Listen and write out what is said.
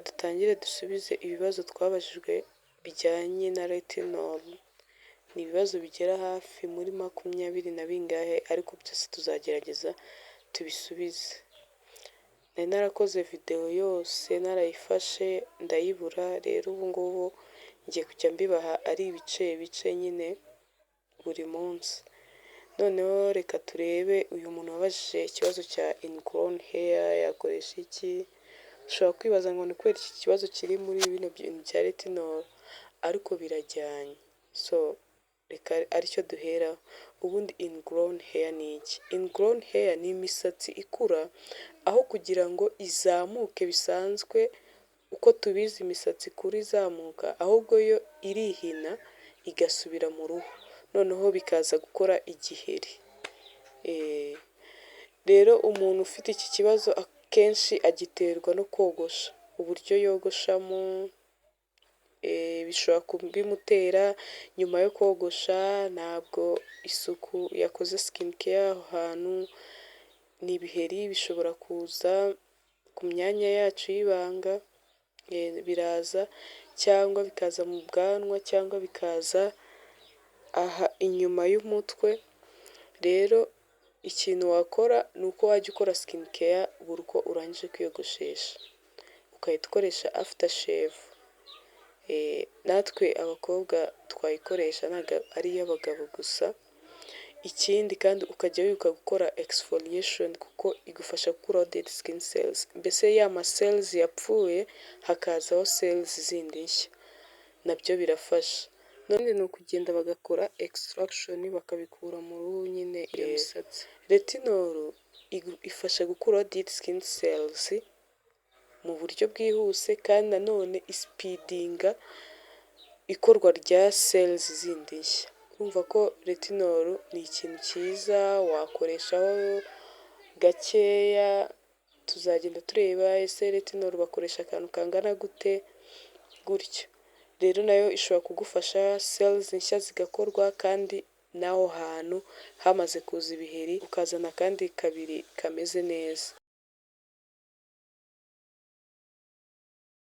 Dutangire dusubize ibibazo twabajijwe bijyanye na retinol. Ni ibibazo bigera hafi muri 20 na bingahe, ariko byose tuzagerageza tubisubize. Nari narakoze video yose narayifashe ndayibura, rero ubu ngubu ngiye kujya mbibaha ari ibice bice nyine buri munsi. Noneho reka turebe uyu muntu wabajije ikibazo cya ingrown hair yakoresha iki. Ushobora kwibaza ngo ni kubera iki kibazo kiri muri bino bintu bya retinol, ariko birajyanye. So reka aricyo duheraho. Ubundi ingrown hair ni iki? Ingrown hair ni imisatsi ikura aho kugira ngo izamuke bisanzwe uko tubizi imisatsi ikura izamuka, ahubwo yo irihina igasubira mu ruhu, noneho bikaza gukora igiheri. Rero umuntu ufite iki kibazo akenshi agiterwa no kogosha. Uburyo yogoshamo bishobora kubimutera. Nyuma yo kogosha ntabwo isuku yakoze skin care aho hantu, n'ibiheri bishobora kuza ku myanya yacu y'ibanga, biraza cyangwa bikaza mu bwanwa cyangwa bikaza aha inyuma y'umutwe. Rero ikintu wakora ni uko wajya ukora skin care buri uko urangije kwiyogoshesha, ukahita ukoresha after shave. Natwe abakobwa twayikoresha ntabwo ari iy'abagabo gusa. Ikindi kandi ukajya wibuka gukora exfoliation kuko igufasha gukuraho dead skin cells, mbese ya ma cells yapfuye hakazaho cells zindi nshya, nabyo birafasha. None ni ukugenda bagakora extraction bakabikura mu ruhu nyine iyo misatsi. Retinol ifasha gukuraho dead skin cells mu buryo bwihuse, kandi nanone ispeedinga ikorwa rya cells zindi nshya. Urumva ko retinol ni ikintu cyiza wakoreshaho gakeya. Tuzagenda tureba ese retinol bakoresha akantu kangana gute, gutyo. Rero nayo ishobora kugufasha cells nshya zigakorwa, kandi n'aho hantu hamaze kuza ibiheri ukazana kandi kabiri kameze neza.